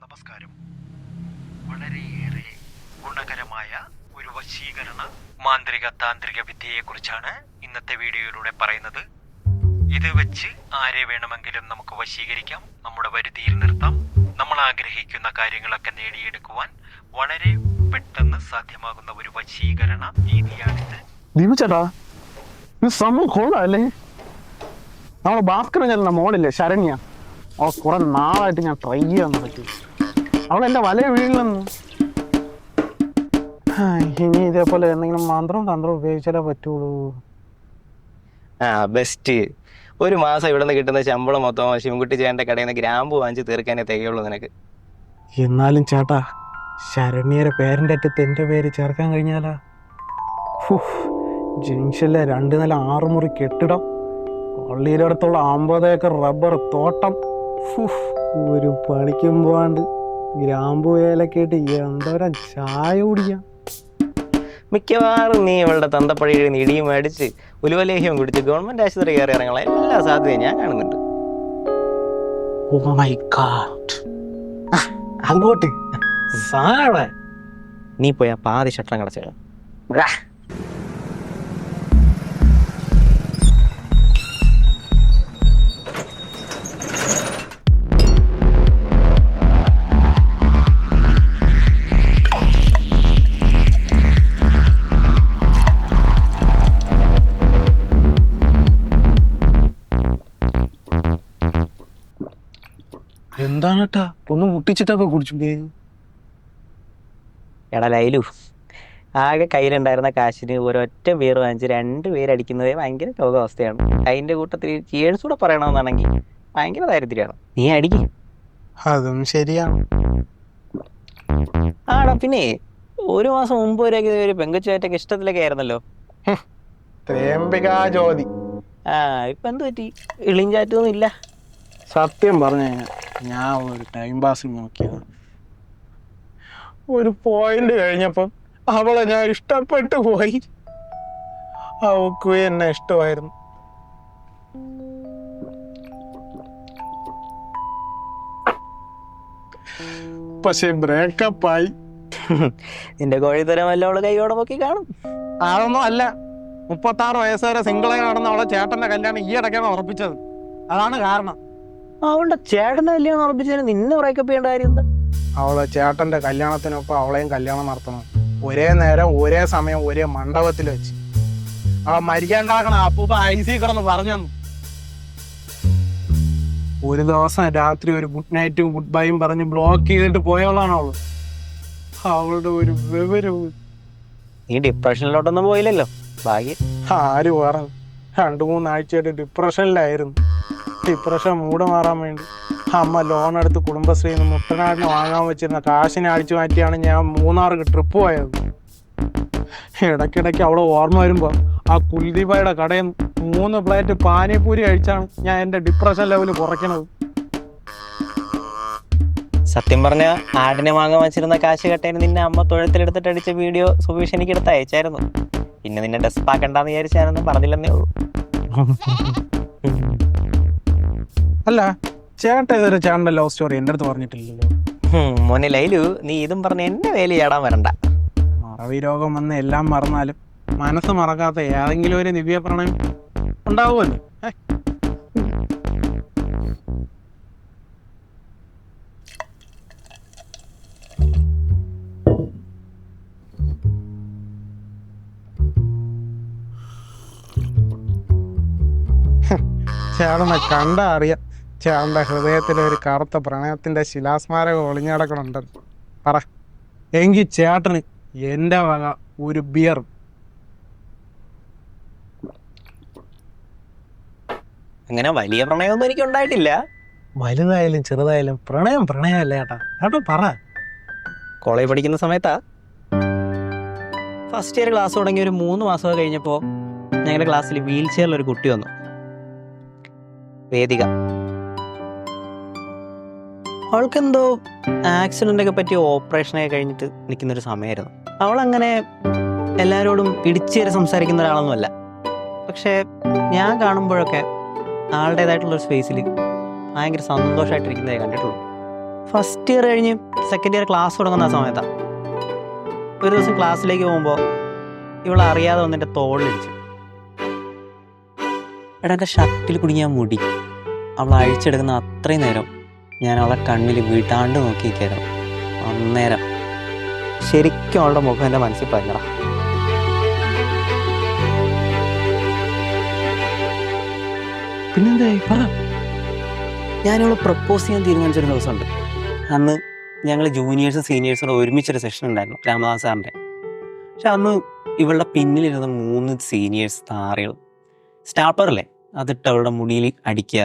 നമസ്കാരം. വളരെയേറെ ഗുണകരമായ ഒരു വശീകരണ മാന്ത്രിക താന്ത്രിക വിദ്യയെക്കുറിച്ചാണ് ഇന്നത്തെ വീഡിയോയിലൂടെ പറയുന്നത്. ഇത് വെച്ച് ആരെ വേണമെങ്കിലും നമുക്ക് വശീകരിക്കാം, നമ്മുടെ വരുതിയിൽ നിർത്താം. നമ്മൾ ആഗ്രഹിക്കുന്ന കാര്യങ്ങളൊക്കെ നേടിയെടുക്കുവാൻ വളരെ പെട്ടെന്ന് സാധ്യമാകുന്ന ഒരു വശീകരണ രീതിയാണിത്. ദീപച്ചേട്ടാ, ഇത് സംഭവം കൊള്ളാല്ലേ? നമ്മളെ ഭാസ്കരൻ ചെല്ലുന്ന മോളില്ലേ ശരണ്യ, കുറെ നാളായിട്ട് ഞാൻ ട്രൈ ചെയ്യാൻ പറ്റി. അവളെന്റെ വലയ വീഴിലെന്ന്. ഇനി ഇതേപോലെ എന്തെങ്കിലും മന്ത്രവും തന്ത്രവും ഉപയോഗിച്ചാലേ പറ്റുള്ളൂ. ബെസ്റ്റ്. ഒരു മാസം ഇവിടെ നിന്ന് കിട്ടുന്ന ശമ്പളം മൊത്തം ശിവൻകുട്ടി ചേട്ടൻ്റെ കടയിൽ നിന്ന് ഗ്രാമ്പ് വാങ്ങിച്ച് തീർക്കാനേ തികയുള്ളൂ നിനക്ക്. എന്നാലും ചേട്ടാ, ശരണ്യയുടെ പേരൻ്റെ അറ്റത്ത് എൻ്റെ പേര് ചേർക്കാൻ കഴിഞ്ഞാലാ? ജംഗ്ഷനിലെ 2 നില 6 മുറി കെട്ടിടം, പള്ളിയിലടുത്തുള്ള 50 ഏക്കർ റബ്ബർ തോട്ടം, ഒരു പണിക്കും പോകാണ്ട് ഗ്രാമ്പു വേലൊക്കെ ഇട്ട് എന്തോരം ചായ കുടിക്കാം. മിക്കവാറും നീ ഇവളുടെ തന്തപ്പഴിയിൽ നിന്ന് ഇടിയും മേടിച്ച് ഉലുവലേഹ്യം കുടിച്ച് ഗവൺമെന്റ് ആശുപത്രി കയറി ഇറങ്ങാൻ എല്ലാ സാധ്യതയും ഞാൻ കാണുന്നുണ്ട്. Oh my God. അങ്ങോട്ട് നീ പോയി ആ പാതി ഷട്ടം കടച്ച. എന്താണ് കേട്ടാ, ഒന്ന് മുട്ടിച്ചിട്ടൊക്കെ കുടിച്ചു. എടാ ലൈലു, ആകെ കയ്യിലുണ്ടായിരുന്ന കാശിന് ഒരൊറ്റ ബിയർ വാങ്ങിച്ച് 2 പേരടിക്കുന്നതേ ഭയങ്കര രോഗാവസ്ഥയാണ്. അതിന്റെ കൂട്ടത്തിൽ ചേഴ്സ് കൂടെ പറയണമെന്നാണെങ്കിൽ ഭയങ്കര ദാരിദ്ര്യമാണ്. നീ അടിക്ക്. അതും ശരിയാണ്. ആടാ, പിന്നെ 1 മാസം മുമ്പ് വരെയൊക്കെ ഒരു പെങ്കൊച്ചുമായിട്ടൊക്കെ ഇഷ്ടത്തിലൊക്കെ ആയിരുന്നല്ലോ. ജ്യോതി. ഇപ്പൊ എന്ത് പറ്റി? ഇളിഞ്ചാറ്റൊന്നും ഇല്ല. സത്യം പറഞ്ഞു കഴിഞ്ഞാൽ ഞാൻ ഒരു ടൈം പാസ് നോക്കിയത്. ഒരു പോയിന്റ് കഴിഞ്ഞപ്പം അവളെ ഞാൻ ഇഷ്ടപ്പെട്ടു പോയി. അവക്ക് എന്നെ ഇഷ്ടമായിരുന്നു. പക്ഷെ ബ്രേക്കപ്പ് ആയി. നിന്റെ കോഴിത്തരമല്ല അവള് കൈയോടെ പൊക്കി കാണും. അതൊന്നും അല്ല, 36 വയസ്സ് വരെ സിംഗിളായി നടന്ന അവളെ ചേട്ടന്റെ കല്യാണം ഈ ഇടയ്ക്കാണ് ഉറപ്പിച്ചത്. അതാണ് കാരണം. അവളുടെ ചേട്ടന്റെ കല്യാണം ഉറപ്പിച്ചതിന് നിന്നെ ബ്രേക്കപ്പ് ചെയ്യേണ്ട കാര്യം എന്താ? അവളെ ചേട്ടന്റെ കല്യാണത്തിനൊപ്പം അവളെയും കല്യാണം നടത്തണം. ഒരേ നേരം ഒരേ സമയം ഒരേ മണ്ഡപത്തിൽ വെച്ച്. അവളെ മരിക്കാണ്ടാക്കണ അപ്പൂപ്പ ഐസി കിടന്ന് പറഞ്ഞു. ഒരു ദിവസം രാത്രി ഒരു ഗുഡ് നൈറ്റും ഗുഡ് ബൈയും പറഞ്ഞ് ബ്ലോക്ക് ചെയ്തിട്ട് പോയവളാണ് അവള്. അവളുടെ ഒരു വിവരവും. നീ ഡിപ്രഷനിലോട്ടൊന്നും പോയില്ലല്ലോ, ഭാഗ്യം. ആര് പറഞ്ഞു? 2-3 ആഴ്ചയായിട്ട് ഡിപ്രഷനിലായിരുന്നു. ഡിപ്രഷൻ മൂട് മാറാൻ വേണ്ടി അമ്മ ലോൺ എടുത്ത് കുടുംബശ്രീയിൽ നിന്ന് മുട്ടനാടിന് വാങ്ങാൻ വെച്ചിരുന്ന കാശിനെ അടിച്ചു മാറ്റിയാണ് ഞാൻ 3 ട്രിപ്പ് പോയത്. ഇടയ്ക്കിടയ്ക്ക് അവളെ ഓർമ്മ വരുമ്പോൾ ആ കുൽദീപയുടെ കടയിൽ 3 പ്ലേറ്റ് പാനിപൂരി കഴിച്ചാണ് ഞാൻ എൻ്റെ ഡിപ്രഷൻ ലെവൽ കുറയ്ക്കണത്. സത്യം പറഞ്ഞ ആടിനെ വാങ്ങാൻ വെച്ചിരുന്ന കാശ് കട്ടേന് നിന്നെ അമ്മ തൊഴുത്തിലെടുത്തിട്ട് അടിച്ച വീഡിയോ സുബീഷ് എനിക്ക് എടുത്ത് അയച്ചായിരുന്നു. പിന്നെ നിന്നെ ഡെസ്പാക്കണ്ടെന്ന് വിചാരിച്ച് ഞാനൊന്നും പറഞ്ഞില്ലെന്നേ ഉള്ളൂ. അല്ല, ചേട്ടൻ ഇതൊരു ചേട്ടൻ്റെ ലവ് സ്റ്റോറി എൻ്റെ അടുത്ത് പറഞ്ഞിട്ടില്ലല്ലോ. മോനെ ലൈലു, നീ ഇതും പറഞ്ഞ് എന്റെ വേലി ചാടാൻ വരണ്ട. മറവി രോഗം വന്ന് എല്ലാം മറന്നാലും മനസ്സ് മറക്കാത്ത ഏതെങ്കിലും ഒരു ദിവ്യ പ്രണയം ഉണ്ടാവുമല്ലോ. ചേട്ടനെ കണ്ടാ അറിയാം ചേട്ടൻ്റെ ഹൃദയത്തിലെ ഒരു കറുത്ത പ്രണയത്തിന്റെ ശിലാസ്മാരകം ഒളിഞ്ഞടക്കണുണ്ട്. പറ, എങ്കിൽ ചേട്ടന് എൻ്റെ വക ഒരു ബിയർ. അങ്ങനെ വലിയ പ്രണയമൊന്നും എനിക്ക് ഉണ്ടായിട്ടില്ല. വലുതായാലും ചെറുതായാലും പ്രണയം പ്രണയമല്ല ചേട്ടാ. ചേട്ടാ പറ. കോളേജ് പഠിക്കുന്ന സമയത്താ, ഫസ്റ്റ് ഇയർ ക്ലാസ് തുടങ്ങി ഒരു 3 മാസം കഴിഞ്ഞപ്പോൾ ഞങ്ങളുടെ ക്ലാസ്സിൽ വീൽ ചെയറിലൊരു കുട്ടി വന്നു. വേദിക. അവൾക്കെന്തോ ആക്സിഡൻ്റ് ഒക്കെ പറ്റിയ ഓപ്പറേഷനൊക്കെ കഴിഞ്ഞിട്ട് നിൽക്കുന്നൊരു സമയമായിരുന്നു. അവളങ്ങനെ എല്ലാവരോടും ഇടിച്ചേരെ സംസാരിക്കുന്ന ഒരാളൊന്നുമല്ല. പക്ഷേ ഞാൻ കാണുമ്പോഴൊക്കെ ആളുടേതായിട്ടുള്ളൊരു സ്പേസിൽ ഭയങ്കര സന്തോഷമായിട്ടിരിക്കുന്നതേ കണ്ടിട്ടുള്ളൂ. ഫസ്റ്റ് ഇയർ കഴിഞ്ഞ് സെക്കൻഡ് ഇയർ ക്ലാസ് തുടങ്ങുന്ന സമയത്താണ് ഒരു ദിവസം ക്ലാസ്സിലേക്ക് പോകുമ്പോൾ ഇവളറിയാതെ വന്നിട്ട് തോളിലിടിച്ചു. എടാ എൻ്റെ ഷർട്ടിൽ കുടുങ്ങിയ മുടി അവൾ അഴിച്ചെടുക്കുന്ന അത്രയും നേരം ഞാൻ അവളെ കണ്ണിൽ വിടാണ്ട് നോക്കിയിരിക്കായിരുന്നു. അന്നേരം ശരിക്കും അവളുടെ മുഖം എൻ്റെ മനസ്സിൽ പഞ്ഞടാ. പിന്നെന്തായി പറ. ഞാനിവളെ പ്രപ്പോസ് ചെയ്യാൻ തീരുമാനിച്ചൊരു ദിവസമുണ്ട്. അന്ന് ഞങ്ങൾ ജൂനിയേഴ്സും സീനിയേഴ്സും കൂടെ ഒരുമിച്ചൊരു സെഷൻ ഉണ്ടായിരുന്നു രാമദാസ് സാറിൻ്റെ. പക്ഷെ അന്ന് ഇവളുടെ പിന്നിലിരുന്ന 3 സീനിയേഴ്സ് താരകൾ സ്റ്റാപ്പറല്ലേ അതിട്ട് അവളുടെ മുടിയിൽ അടിക്കുക.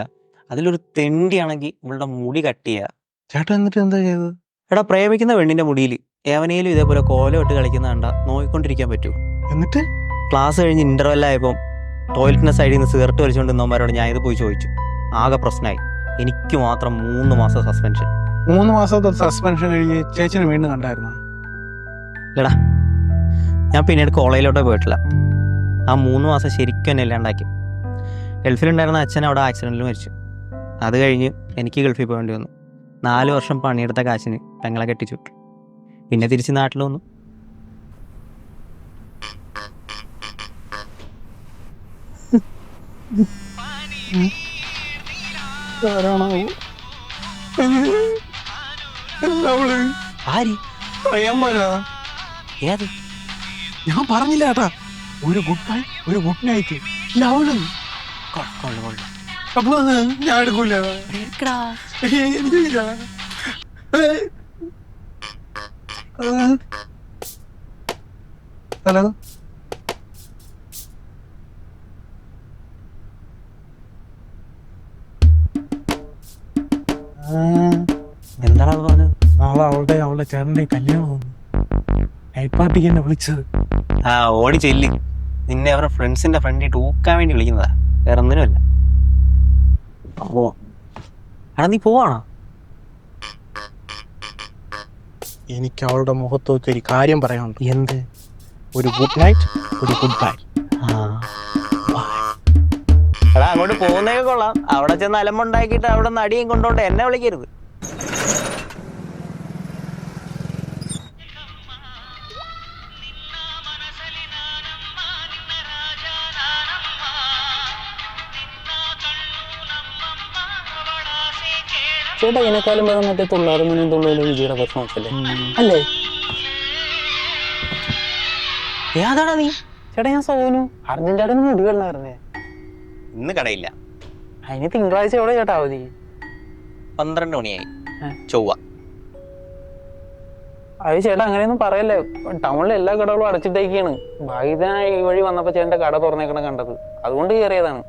അതിലൊരു തെണ്ടിയാണെങ്കിൽ ഇവളുടെ മുടി കട്ട് ചെയ്യുക. ചേട്ടൻ എന്നിട്ട് എന്താ ചെയ്തത്? എടാ പ്രേമിക്കുന്ന പെണ്ണിൻ്റെ മുടിയിൽ ഏവനേലും ഇതേപോലെ കോലം ഇട്ട് കളിക്കുന്ന കണ്ട നോക്കിക്കൊണ്ടിരിക്കാൻ പറ്റൂ. എന്നിട്ട് ക്ലാസ് കഴിഞ്ഞ് ഇൻ്റർവെല്ലായപ്പം ടോയ്ലറ്റിൻ്റെ സൈഡിൽ നിന്ന് സിഗരറ്റ് വലിച്ചുകൊണ്ട് നിന്നവന്മാരോട് ഞാൻ ഇത് പോയി ചോദിച്ചു. ആകെ പ്രശ്നമായി. എനിക്ക് മാത്രം 3 മാസം സസ്പെൻഷൻ. 3 മാസത്തെ സസ്പെൻഷൻ കഴിഞ്ഞ് ചേച്ചിനെ വീണ്ടും കണ്ടായിരുന്നു? ഇല്ലടാ, ഞാൻ പിന്നീട് കോളേജിലോട്ടേ പോയിട്ടില്ല. ആ 3 മാസം ശരിക്കും എന്നെ ഇല്ലാണ്ടാക്കി. ഗൾഫിലുണ്ടായിരുന്ന അച്ഛൻ അവിടെ ആക്സിഡൻറ്റിൽ മരിച്ചു. അത് കഴിഞ്ഞ് എനിക്ക് ഗൾഫിൽ പോകേണ്ടി വന്നു. 4 വർഷം പണിയെടുത്ത കാശിന് പെങ്ങളെ കെട്ടിച്ചു. പിന്നെ തിരിച്ച് നാട്ടിൽ വന്നു. ആര്? ഏത്? ഞാൻ പറഞ്ഞില്ല ഏട്ടാ, ഒരു ഗുഡ് ബൈ ഒരു ഗുഡ് നൈറ്റ് ലവള്. അപ്പൊ ഞാൻ എടുക്കൂല. എനിക്കില്ല. ഹലോ, എന്താണ് പറഞ്ഞത്? നാളെ അവളുടെ ചേട്ടൻ്റെ കല്യാണം നൈറ്റ് പാർട്ടിക്ക് എന്നെ വിളിച്ചത്. ആ ഓടി ചെല്ലി. നിന്നെ അവരുടെ ഫ്രണ്ട്സിന്റെ ഫ്രണ്ടിട്ട് ഊക്കാൻ വേണ്ടി വിളിക്കുന്നതാ, വേറെ ഒന്നിനുമല്ല. ഓ എടാ നീ പോവാണോ? എനിക്ക് അവളുടെ മുഖത്ത് വെച്ച് ഒരു കാര്യം പറയാനുണ്ട്. എന്ത്? ഒരു ഗുഡ് നൈറ്റ് ഒരു ഗുഡ് ബൈ. എടാ അങ്ങോട്ട് പോകുന്നതൊക്കെ കൊള്ളാം. അവിടെ ചെന്ന് അലമ്പുണ്ടാക്കിയിട്ട് അവിടെ നിന്ന് അടിയും കൊണ്ടോണ്ട് എന്നെ വിളിക്കരുത്. ചേട്ടാ ഇതിനേക്കാളും വേറെ മറ്റേ തൊള്ളാറ് മുന്നും തൊള്ളയിലും വിജയുടെ പെർഫോമൻസ് അല്ലേ അല്ലേ? ഏതാടാ നീ? ചേട്ടാ ഞാൻ സോനു. അർജുൻ ചേട്ടൻ മുടി വെള്ളായിരുന്നേ. ഇന്ന് കടയില്ല. അതിന് തിങ്കളാഴ്ച എവിടെ ചേട്ടാ അവധി? 12 മണിയായി. ചൊവ്വ. അത് ചേട്ടാ അങ്ങനെയൊന്നും പറയല്ലേ. ടൗണിലെ എല്ലാ കടകളും അടച്ചിട്ടേക്കാണ്. ഭാഗ്യത്തിനായി ഈ വഴി വന്നപ്പോ ചേട്ടൻ്റെ കട തുറന്നേക്കണ കണ്ടത്, അതുകൊണ്ട് കയറിയതാണ്.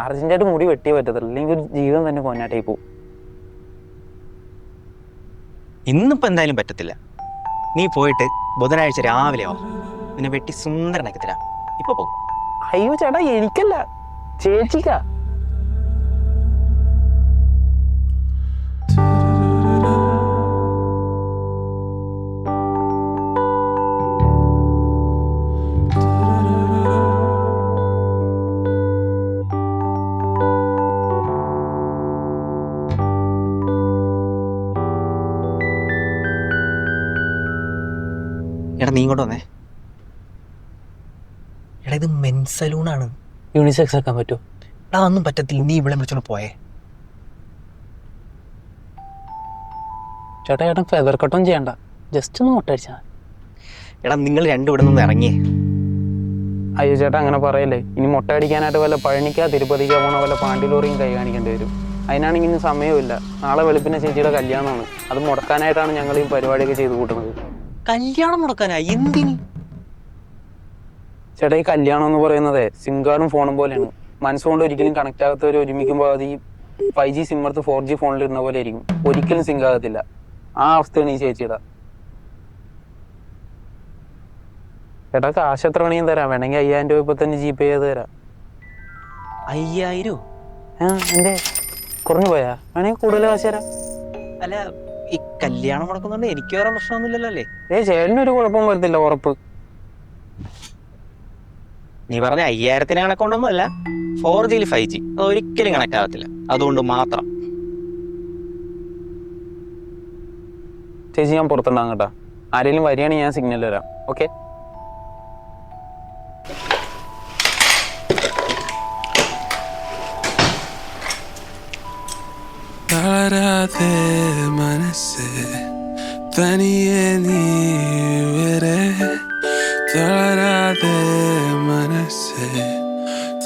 അർജുൻ ചേട്ടൻ മുടി വെട്ടിയേ പറ്റത്തില്ല, അല്ലെങ്കിൽ ഒരു ജീവിതം തന്നെ കൊന്നാട്ടായി പോകും. ഇന്നിപ്പോ എന്തായാലും പറ്റത്തില്ല. നീ പോയിട്ട് ബുധനാഴ്ച രാവിലെ ആവും. നിന്നെ വെട്ടി സുന്ദരനാക്കി തരാം. ഇപ്പൊ പോകും. അയ്യോ ചേട്ടാ എനിക്കല്ല, ചേച്ചിക്കാ. എടാ നീ ഇങ്ങോട്ട് വന്നേ. എടാ ഇത് മെൻസ് സലൂണാണ്. യൂണിസെക്സ് ആക്കാൻ പറ്റുമോ? എടാ ഒന്നും പറ്റത്തില്ല. നീ ഇവിടെ വിളിച്ചോണ്ട് പോയേ. ചേട്ടാ ചേട്ടൻ ഫെദർ കട്ടൊന്നും ചെയ്യണ്ട, ജസ്റ്റ് ഒന്ന് മുട്ടടിച്ചാൽ. എടാ നിങ്ങൾ രണ്ടും ഇവിടെ നിന്ന് ഇറങ്ങിയേ. അയ്യോ ചേട്ടാ അങ്ങനെ പറയല്ലേ. ഇനി മുട്ട അടിക്കാനായിട്ട് വല്ല പഴനിക്കാ തിരുപ്പതിക്കാ പോണ വല്ല പാണ്ടിലോറിയും കൈ കാണിക്കേണ്ടി വരും. അതിനാണെങ്കിൽ ഇന്ന് സമയമില്ല. നാളെ വെളുപ്പിനെ ചേച്ചിയുടെ കല്യാണമാണ്. അത് മുടക്കാനായിട്ടാണ് ഞങ്ങൾ ഈ പരിപാടിയൊക്കെ ചെയ്ത് കൂട്ടുന്നത്. കല്യാണം മുടക്കാനാ? എന്തിന്? ചേട്ടാ ഈ കല്യാണം എന്ന് പറയുന്നത് സിംഗാറും ഫോണും പോലെയാണ്. മനസ്സുകൊണ്ട് ഒരിക്കലും കണക്ട് ആകാത്തവർ ഒരുമിക്കുമ്പോൾ അത് ഈ 5G സിം എടുത്ത് 4G ഫോണിൽ ഇരുന്ന പോലെ ആയിരിക്കും. ഒരിക്കലും സിങ്ക് ആകത്തില്ല. ആ അവസ്ഥയാണ് ഈ ചേച്ചിയുടെ. ചേട്ടാ കാശ് എത്ര വേണമെങ്കിലും തരാം. വേണമെങ്കിൽ 5000 രൂപ ഇപ്പൊ തന്നെ GPay ചെയ്ത് തരാം. 5000? എന്തേ കുറഞ്ഞു പോയാ? വേണമെങ്കിൽ കൂടുതൽ കാശ് തരാം. അല്ല ഈ കല്യാണം മുടക്കുന്നുണ്ട് എനിക്ക് വേറെ പ്രശ്നമൊന്നുമില്ലല്ലോ അല്ലേ? ചേട്ടനൊരു കുഴപ്പം വരത്തില്ല, ഉറപ്പ്. നീ പറഞ്ഞ 5000 കണക്കൊണ്ടൊന്നുമല്ല, 4G 5G അത് ഒരിക്കലും കണക്ട് ആകത്തില്ല. അതുകൊണ്ട് മാത്രം. ചേച്ചി ഞാൻ പുറത്തുണ്ടാകും കേട്ടോ. ആരെങ്കിലും വരികയാണെങ്കിൽ ഞാൻ സിഗ്നൽ തരാം. ഓക്കെ? തളരാതെ മനസ്സ് തനിയെ നീ വരെ, തളരാതെ മനസ്സ്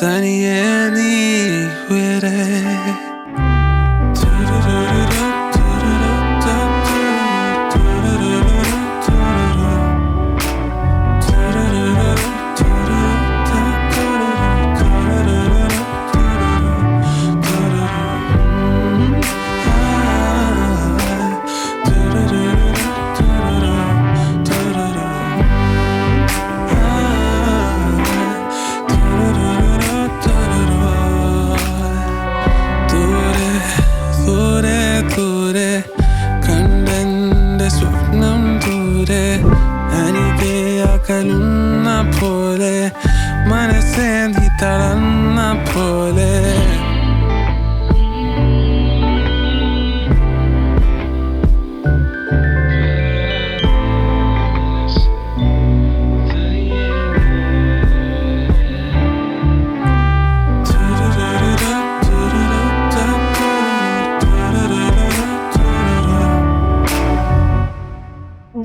തനിയെ നീ വരെ. കണ്ടെന്റെ സ്വപ്നം ദൂരെ അനിതയാക്കലുന്ന പോലെ, മനസ്സേ നീ തളർന്ന പോലെ.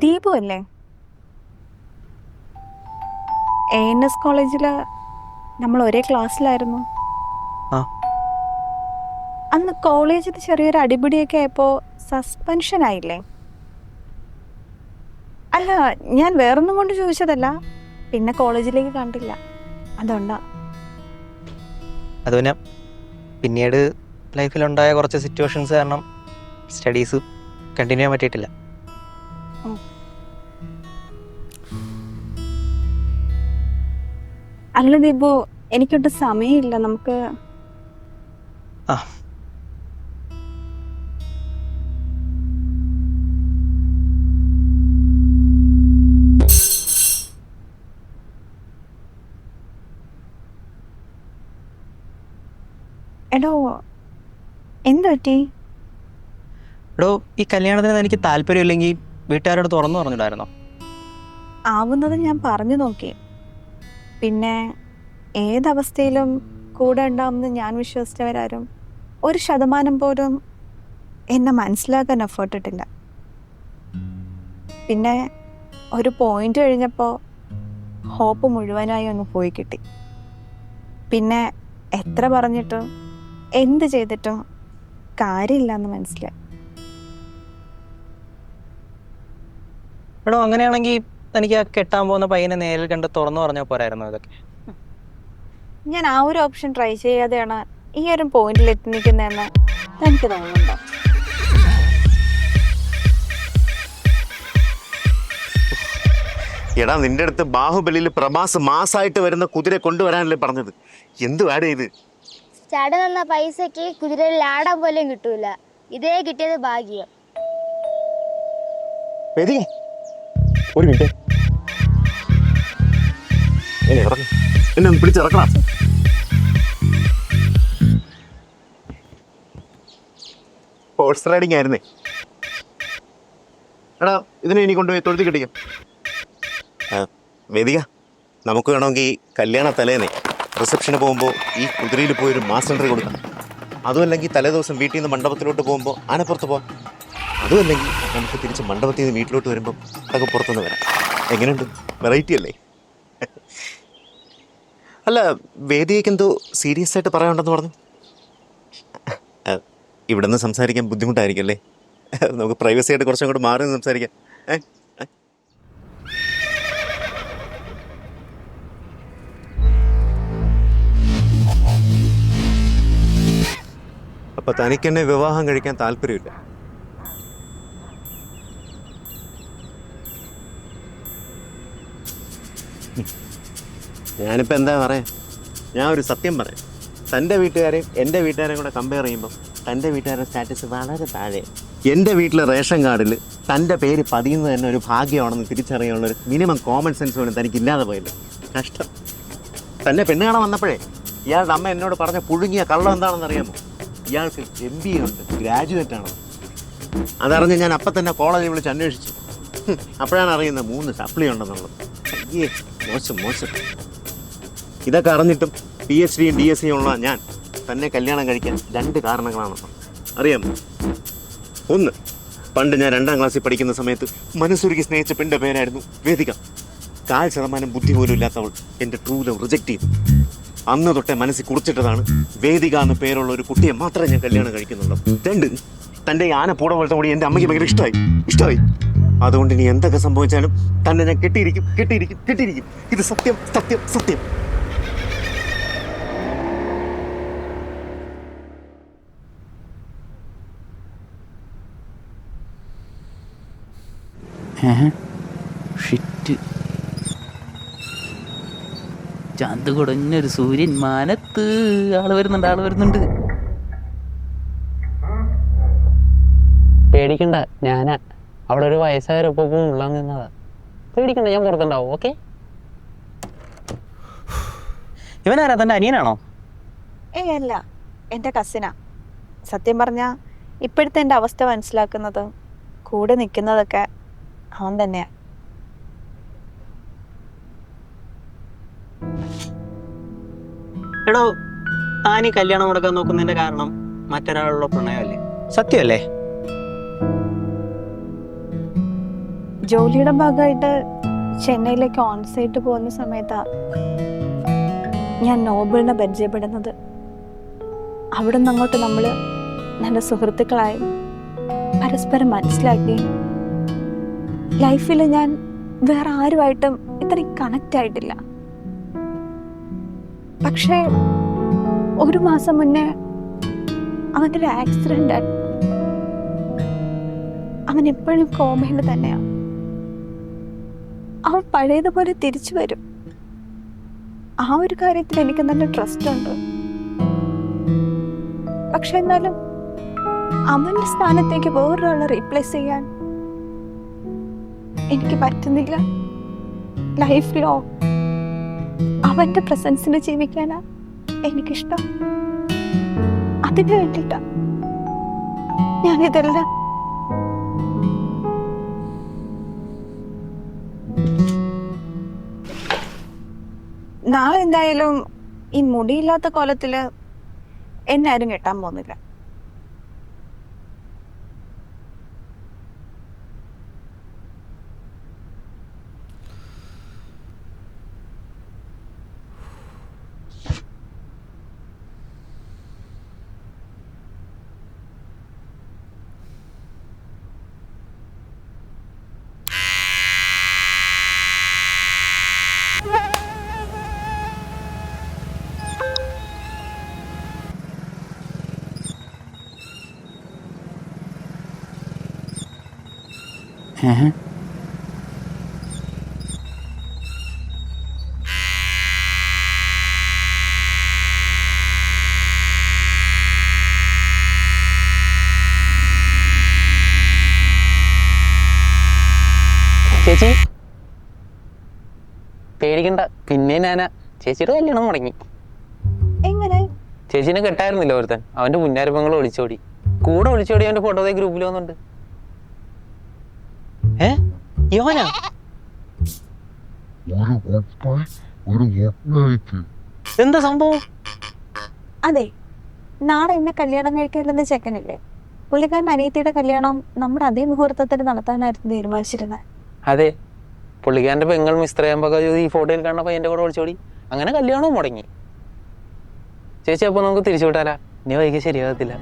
ദീപു അല്ലേ? ANS കോളേജിൽ നമ്മൾ ഒരേ ക്ലാസ്സിലായിരുന്നു. ആ. അന്ന് കോളേജിൽ ചെറിയൊരു അടിപിടിയൊക്കെ ആയപ്പോൾ സസ്പെൻഷൻ ആയില്ലേ? അല്ല, ഞാൻ വേറൊന്നും കൊണ്ട് ചോദിച്ചതല്ല, പിന്നെ കോളേജിലേക്ക് കണ്ടില്ല, അതുകൊണ്ടാ. അത് പിന്നെ പിന്നീട് ലൈഫിലുണ്ടായ കുറച്ച് സിറ്റുവേഷൻസ് കാരണം സ്റ്റഡീസ് കണ്ടിന്യൂ ചെയ്യാൻ പറ്റിയിട്ടില്ല. അല്ല ദീപു, എനിക്കൊട്ട് സമയമില്ല, നമുക്ക് എടോ എന്ത് പറ്റി? എടോ, ഈ കല്യാണത്തിന് എനിക്ക് താല്പര്യമില്ലെങ്കിൽ വീട്ടുകാരോട് തുറന്നു പറഞ്ഞിട്ടായിരുന്നോ? ആവുന്നത് ഞാൻ പറഞ്ഞു നോക്കി. പിന്നെ ഏതവസ്ഥയിലും കൂടെ ഉണ്ടാവുമെന്ന് ഞാൻ വിശ്വസിച്ചവരാരും 1% പോലും എന്നെ മനസ്സിലാക്കാൻ എഫേർട്ട് ഇട്ടില്ല. പിന്നെ ഒരു പോയിന്റ് കഴിഞ്ഞപ്പോൾ ഹോപ്പ് മുഴുവനായി ഒന്ന് പോയി കിട്ടി. പിന്നെ എത്ര പറഞ്ഞിട്ടും എന്ത് ചെയ്തിട്ടും കാര്യമില്ലെന്ന് മനസ്സിലായി. എടോ, അങ്ങനെയാണെങ്കിൽ തനിക്ക് കെട്ടാൻ പോകുന്ന പയ്യനെ നേരിൽ കണ്ട് തുറന്നു പറഞ്ഞാൽ പോരായിരുന്നു ഇതൊക്കെ? ഞാൻ ആ ഒരു ഓപ്ഷൻ ട്രൈ ചെയ്യാതെയാണ് ഈ ഒരു പോയിന്റിൽ എത്തി നിൽക്കുന്നതെന്ന് എനിക്ക് തോന്നുന്നുണ്ടോ? എടാ, നിന്റെ അടുത്ത് ബാഹുബലിയിൽ പ്രഭാസ് മാസായിട്ട് വരുന്ന കുതിര കൊണ്ടുവരാനല്ലേ പറഞ്ഞത്? എന്തുവാടേ ഇത്? ചേട്ടൻ തന്ന പൈസക്ക് കുതിരയിൽ ആടാൻ പോലും കിട്ടൂല. ഇതേ കിട്ടിയത് ഭാഗ്യം. ഒരു മിനിറ്റ്, എന്നെ ഒന്ന് പിടിച്ചിറക്കണം. ഹോഴ്സ് റൈഡിങ് ആയിരുന്നേ. എടാ, ഇതിനെ ഇനി കൊണ്ടുപോയി തൊഴുത്തി കെട്ടിക്കാം. വേദിക, നമുക്ക് വേണമെങ്കിൽ കല്യാണ തലേന്നേ റിസപ്ഷന് പോകുമ്പോൾ ഈ കുതിരയിൽ പോയൊരു മാസ് എൻട്രി കൊടുക്കാം. അതുമല്ലെങ്കിൽ തലേദിവസം വീട്ടിൽ നിന്ന് മണ്ഡപത്തിലോട്ട് പോകുമ്പോൾ ആനപ്പുറത്ത് പോകാം. അതുമല്ലെങ്കിൽ നമുക്ക് തിരിച്ച് മണ്ഡപത്തിൽ നിന്ന് വീട്ടിലോട്ട് വരുമ്പം അതൊക്കെ പുറത്തുനിന്ന് വരാം. എങ്ങനെയുണ്ട്? വെറൈറ്റി അല്ലേ? അല്ല, വേദികയ്ക്ക് എന്തോ സീരിയസ് ആയിട്ട് പറയാനുണ്ടെന്ന് പറഞ്ഞു. ഇവിടെ നിന്ന് സംസാരിക്കാൻ ബുദ്ധിമുട്ടായിരിക്കും അല്ലേ? നമുക്ക് പ്രൈവസി ആയിട്ട് കുറച്ചും കൂടെ മാറി സംസാരിക്കാം. അപ്പൊ തനിക്കെന്നെ വിവാഹം കഴിക്കാൻ താല്പര്യമില്ല? ഞാനിപ്പോൾ എന്താ പറയാ? ഞാൻ ഒരു സത്യം പറയാം. തൻ്റെ വീട്ടുകാരെയും എൻ്റെ വീട്ടുകാരെയും കൂടെ കമ്പയർ ചെയ്യുമ്പോൾ തൻ്റെ വീട്ടുകാരുടെ സ്റ്റാറ്റസ് വളരെ താഴെ. എൻ്റെ വീട്ടിലെ റേഷൻ കാർഡിൽ തൻ്റെ പേര് പതിയുന്നത് തന്നെ ഒരു ഭാഗ്യമാണെന്ന് തിരിച്ചറിയാനുള്ളൊരു മിനിമം കോമൺ സെൻസ് പോലും തനിക്കില്ലാതെ പോയല്ലോ. കഷ്ടം. തന്നെ പെണ്ണ് കാണാൻ വന്നപ്പോഴേ ഇയാളുടെ അമ്മ എന്നോട് പറഞ്ഞ പുഴുങ്ങിയ കള്ളം എന്താണെന്ന് അറിയാമോ? ഇയാൾക്ക് MBA ഉണ്ട്, ഗ്രാജുവേറ്റ് ആണ്. അതറിഞ്ഞ് ഞാൻ അപ്പം തന്നെ കോളേജിൽ വിളിച്ച് അന്വേഷിച്ചു. അപ്പോഴാണ് അറിയുന്നത് 3 സപ്ലി ഉണ്ടെന്നുള്ളത്. അയ്യേ, മോശം. ഇതൊക്കെ അറിഞ്ഞിട്ടും PhDയും DSCയും ഉള്ള ഞാൻ തന്നെ കല്യാണം കഴിക്കാൻ 2 കാരണങ്ങളാണ്. അറിയാമോ? 1, പണ്ട് ഞാൻ 2ാം ക്ലാസ്സിൽ പഠിക്കുന്ന സമയത്ത് മനസ്സുരുക്കി സ്നേഹിച്ച പെണ്ണിൻ്റെ പേരായിരുന്നു വേദിക. 1% ബുദ്ധി പോലും ഇല്ലാത്തവൾ എൻ്റെ ട്രൂ ലവ് റിജക്റ്റ് ചെയ്തു. അന്ന് തൊട്ടേ മനസ്സിൽ കുറിച്ചിട്ടതാണ് വേദിക എന്ന പേരുള്ള ഒരു കുട്ടിയെ മാത്രമേ ഞാൻ കല്യാണം കഴിക്കുന്നുള്ളൂ. 2, തൻ്റെ ഈ ആനപ്പൂട പോലത്തെ കൂടി എൻ്റെ അമ്മയ്ക്ക് ഭയങ്കര ഇഷ്ടമായി. അതുകൊണ്ട് ഇനി എന്തൊക്കെ സംഭവിച്ചാലും തന്നെ ഞാൻ കെട്ടിയിരിക്കും. ഇത് സത്യം. ഷിറ്റ്, ചന്ത് കുടഞ്ഞൊരു സൂര്യൻ മാനത്ത്. ആള് വരുന്നുണ്ട്. പേടിക്കണ്ട, ഞാനാ അവിടെ ഒരു വയസ്സായവരൊപ്പം ഉള്ളാൻ നിന്നതാ. പേടിക്കണ്ട, ഞാൻ പുറത്തുണ്ടാവും. ഓക്കെ. ഇവനാരാ, തൻ്റെ അനിയനാണോ? അല്ല, എൻ്റെ കസിനാ. സത്യം പറഞ്ഞാൽ ഇപ്പോഴത്തെ എൻ്റെ അവസ്ഥ മനസ്സിലാക്കുന്നത് കൂടെ നിൽക്കുന്നതൊക്കെ അവൻ തന്നെയാ. എടോ, താനീ കല്യാണം മുടക്കാൻ നോക്കുന്നതിന്റെ കാരണം മറ്റൊരാളുള്ള പ്രണയമല്ലേ? സത്യമല്ലേ? ജോലിയുടെ ഭാഗമായിട്ട് ചെന്നൈയിലേക്ക് ഓൺസൈറ്റ് പോകുന്ന സമയത്താ ഞാൻ നോബിളിനെ പരിചയപ്പെടുന്നത്. അവിടെ നിന്ന് അങ്ങോട്ട് നമ്മൾ നല്ല സുഹൃത്തുക്കളായി പരസ്പരം മനസ്സിലാക്കി. ലൈഫിൽ ഞാൻ വേറെ ആരുമായിട്ടും ഇത്രയും കണക്റ്റ് ആയിട്ടില്ല. പക്ഷേ 1 മാസം മുന്നേ അവൻ്റെ ഒരു ആക്സിഡൻ്റ് ആയി. അവൻ എപ്പോഴും കോമയിൽ തന്നെയാണ്. അവൻ പഴയതുപോലെ തിരിച്ചു വരും. ആ ഒരു കാര്യത്തിൽ എനിക്ക് നല്ല ട്രസ്റ്റ് ഉണ്ട്. പക്ഷെ എന്നാലും അവൻ്റെ സ്ഥാനത്തേക്ക് വേറൊരാളെ റീപ്ലേസ് ചെയ്യാൻ എനിക്ക് പറ്റുന്നില്ല. ലൈഫിലോ അവൻ്റെ പ്രസൻസിൽ ജീവിക്കാനാ എനിക്കിഷ്ടം. അതിന് വേണ്ടിയിട്ടാ ഞാനിതെല്ലാം. നാളെ എന്തായാലും ഈ മുടിയില്ലാത്ത കോലത്തില് എന്നെ ആരും കെട്ടാൻ പോകുന്നില്ല. ചേച്ചി പേടിക്കണ്ട, പിന്നെ ഞാനാ. ചേച്ചിയുടെ കല്യാണം മുടങ്ങി. എങ്ങനെ? ചേച്ചീനെ കെട്ടായിരുന്നില്ല ഒരുത്തൻ, അവന്റെ മുന്നാരപ്പങ്ങൾ ഒളിച്ചോടി. കൂടെ ഒളിച്ചോടി അവന്റെ ഫോട്ടോ ഗ്രൂപ്പിൽ വന്നുണ്ട്. യോനാ? എന്താ സംഭവം? അതെ, നാളെ എന്നെ കല്യാണം കഴിക്കാനുള്ള ചെക്കനില്ലേ, പുള്ളിക്കാരൻ അനിയത്തിയുടെ കല്യാണം നമ്മുടെ അതേ മുഹൂർത്തത്തിൽ നടത്താനായിരുന്നു തീരുമാനിച്ചിരുന്നത്. അതെ, പുള്ളിക്കാരന്റെ പെങ്ങൾ മിസ്ത്രയാമ്പക ഈ ഫോട്ടോയിൽ കാണുന്ന പയ്യന്റെ കൂടെ ഒളിച്ചോടി. അങ്ങനെ കല്യാണവും മുടങ്ങി. ചേച്ചി, അപ്പൊ നമുക്ക് തിരിച്ചു വിട്ടാലാ? ഇനി വൈകി ശരിയാകത്തില്ല.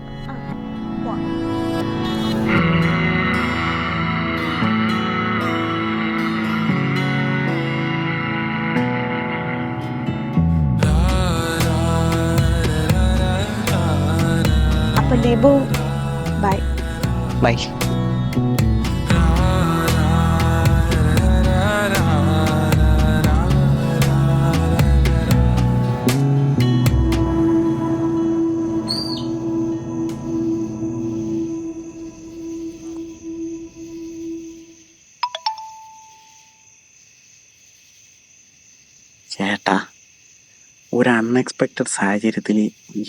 അപ്പൊ ദീപു, ബൈ. ബൈ. ചേട്ടാ, ഒരു അൺഎക്സ്പെക്റ്റഡ് സാഹചര്യത്തിൽ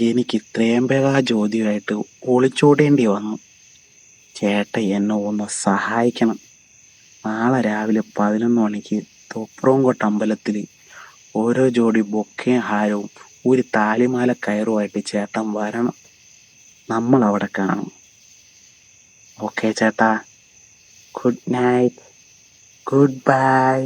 എനിക്ക് ഇത്രയും പേരാ ജ്യോതിയായിട്ട് ഒളിച്ചോടേണ്ടി വന്നു. ചേട്ടൻ എന്നെ ഒന്ന് സഹായിക്കണം. നാളെ രാവിലെ 11 മണിക്ക് തൊപ്രോങ്കോട്ട് അമ്പലത്തിൽ ഓരോ ജോഡി ബൊക്കയും ഹാരവും ഒരു താലിമാല കയറുമായിട്ട് ചേട്ടൻ വരണം. നമ്മൾ അവിടെ കാണും. ഓക്കെ ചേട്ടാ, ഗുഡ് നൈറ്റ്, ഗുഡ് ബൈ.